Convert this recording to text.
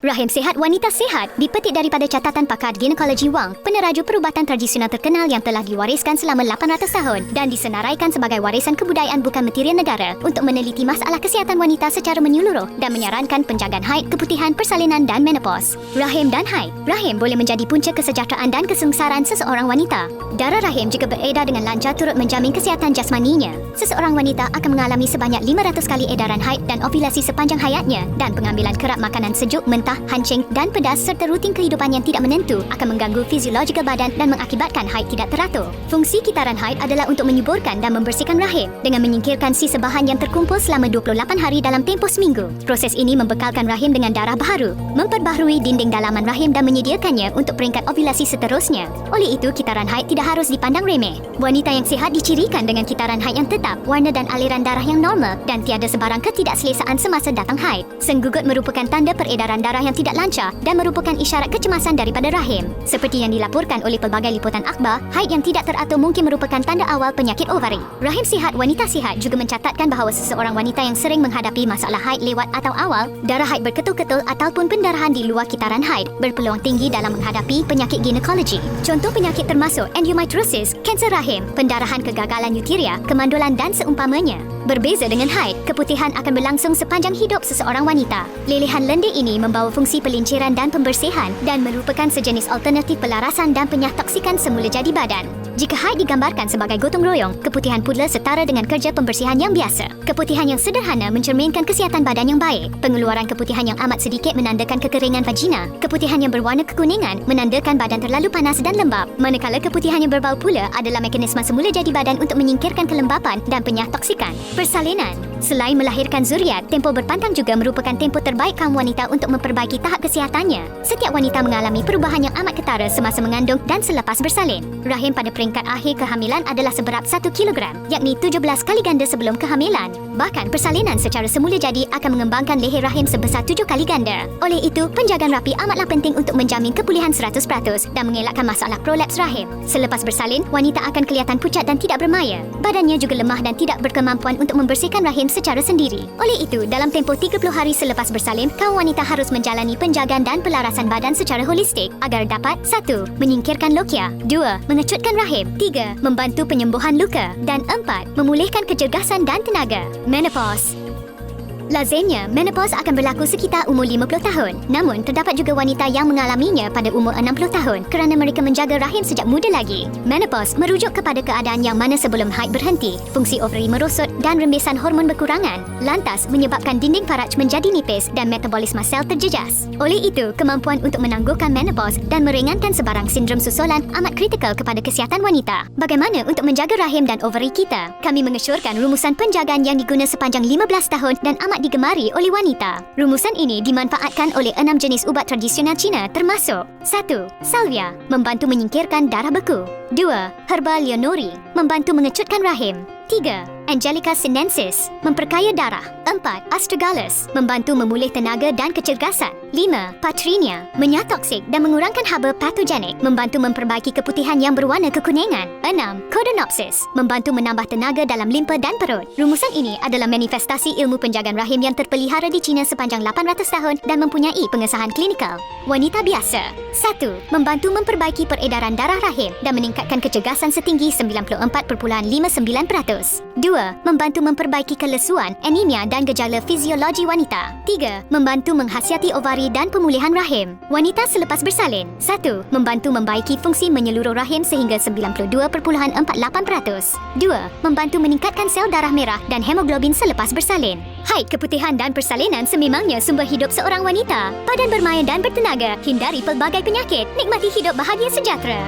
Rahim sihat wanita sihat dipetik daripada catatan pakar ginekologi Wang, peneraju perubatan tradisional terkenal yang telah diwariskan selama 800 tahun dan disenaraikan sebagai warisan kebudayaan bukan material negara untuk meneliti masalah kesihatan wanita secara menyeluruh dan menyarankan penjagaan haid, keputihan, persalinan dan menopause. Rahim dan haid. Rahim boleh menjadi punca kesejahteraan dan kesengsaran seseorang wanita. Darah rahim jika beredar dengan lancar turut menjamin kesihatan jasmaninya. Seseorang wanita akan mengalami sebanyak 500 kali edaran haid dan ovulasi sepanjang hayatnya dan pengambilan kerap makanan sejuk, mentah, hancing dan pedas serta rutin kehidupan yang tidak menentu akan mengganggu fisiologikal badan dan mengakibatkan haid tidak teratur. Fungsi kitaran haid adalah untuk menyuburkan dan membersihkan rahim dengan menyingkirkan sisa bahan yang terkumpul selama 28 hari dalam tempoh seminggu. Proses ini membekalkan rahim dengan darah baharu, memperbaharui dinding dalaman rahim dan menyediakannya untuk peringkat ovulasi seterusnya. Oleh itu, kitaran haid tidak harus dipandang remeh. Wanita yang sihat dicirikan dengan kitaran haid yang tetap, warna dan aliran darah yang normal dan tiada sebarang ketidakselesaan semasa datang haid. Senggugut merupakan tanda peredaran darah yang tidak lancar dan merupakan isyarat kecemasan daripada rahim. Seperti yang dilaporkan oleh pelbagai liputan akhbar, haid yang tidak teratur mungkin merupakan tanda awal penyakit ovari. Rahim sihat wanita sihat juga mencatatkan bahawa seseorang wanita yang sering menghadapi masalah haid lewat atau awal, darah haid berketul-ketul ataupun pendarahan di luar kitaran haid berpeluang tinggi dalam menghadapi penyakit ginekologi. Contoh penyakit termasuk endometriosis, kanser rahim, pendarahan kegagalan uteria, kemandulan dan seumpamanya. Berbeza dengan haid, keputihan akan berlangsung sepanjang hidup seseorang wanita. Lelehan lendir ini membawa fungsi pelinciran dan pembersihan dan merupakan sejenis alternatif pelarasan dan penyahtoksikan semula jadi badan. Jika haid digambarkan sebagai gotong royong, keputihan pula setara dengan kerja pembersihan yang biasa. Keputihan yang sederhana mencerminkan kesihatan badan yang baik. Pengeluaran keputihan yang amat sedikit menandakan kekeringan vagina. Keputihan yang berwarna kekuningan menandakan badan terlalu panas dan lembap. Manakala keputihan yang berbau pula adalah mekanisme semula jadi badan untuk menyingkirkan kelembapan dan penyahtoksikan. Persalinan. Selain melahirkan zuriat, tempoh berpantang juga merupakan tempoh terbaik kaum wanita untuk memperbaiki tahap kesihatannya. Setiap wanita mengalami perubahan yang amat ketara semasa mengandung dan selepas bersalin. Rahim pada peringkat akhir kehamilan adalah seberat 1 kilogram, yakni 17 kali ganda sebelum kehamilan. Bahkan persalinan secara semula jadi akan mengembangkan leher rahim sebesar 7 kali ganda. Oleh itu, penjagaan rapi amatlah penting untuk menjamin kepulihan 100% dan mengelakkan masalah prolaps rahim. Selepas bersalin, wanita akan kelihatan pucat dan tidak bermaya. Badannya juga lemah dan tidak berkemampuan untuk membersihkan rahim secara sendiri. Oleh itu, dalam tempoh 30 hari selepas bersalin, kaum wanita harus menjalani penjagaan dan pelarasan badan secara holistik agar dapat 1. Menyingkirkan lokia, 2. Mengecutkan rahim, 3. Membantu penyembuhan luka dan 4. Memulihkan kecergasan dan tenaga. Menopause. Lazimnya, menopause akan berlaku sekitar umur 50 tahun. Namun, terdapat juga wanita yang mengalaminya pada umur 60 tahun kerana mereka menjaga rahim sejak muda lagi. Menopause merujuk kepada keadaan yang mana sebelum haid berhenti, fungsi ovary merosot dan rembesan hormon berkurangan, lantas menyebabkan dinding faraj menjadi nipis dan metabolisme sel terjejas. Oleh itu, kemampuan untuk menangguhkan menopause dan meringankan sebarang sindrom susulan amat kritikal kepada kesihatan wanita. Bagaimana untuk menjaga rahim dan ovary kita? Kami mengesyorkan rumusan penjagaan yang diguna sepanjang 15 tahun dan amat digemari oleh wanita. Rumusan ini dimanfaatkan oleh 6 jenis ubat tradisional Cina termasuk 1. Salvia, membantu menyingkirkan darah beku. 2. Herba leonori, membantu mengecutkan rahim. 3. Angelica sinensis, memperkaya darah. 4. Astragalus, membantu memulih tenaga dan kecergasan. 5. Patrinia, menyatoksik dan mengurangkan haba patogenik, membantu memperbaiki keputihan yang berwarna kekuningan. 6. Codonopsis, membantu menambah tenaga dalam limpa dan perut. Rumusan ini adalah manifestasi ilmu penjagaan rahim yang terpelihara di China sepanjang 800 tahun dan mempunyai pengesahan klinikal. Wanita biasa. 1. Membantu memperbaiki peredaran darah rahim dan meningkatkan kecergasan setinggi 94.59%. 2. Membantu memperbaiki kelesuan, anemia dan gejala fiziologi wanita. 3. Membantu menghasiati ovari dan pemulihan rahim. Wanita selepas bersalin. 1. Membantu membaiki fungsi menyeluruh rahim sehingga 92.48%. 2. Membantu meningkatkan sel darah merah dan hemoglobin selepas bersalin. Haid, keputihan dan persalinan sememangnya sumber hidup seorang wanita. Badan bermaya dan bertenaga, hindari pelbagai penyakit, nikmati hidup bahagia sejahtera.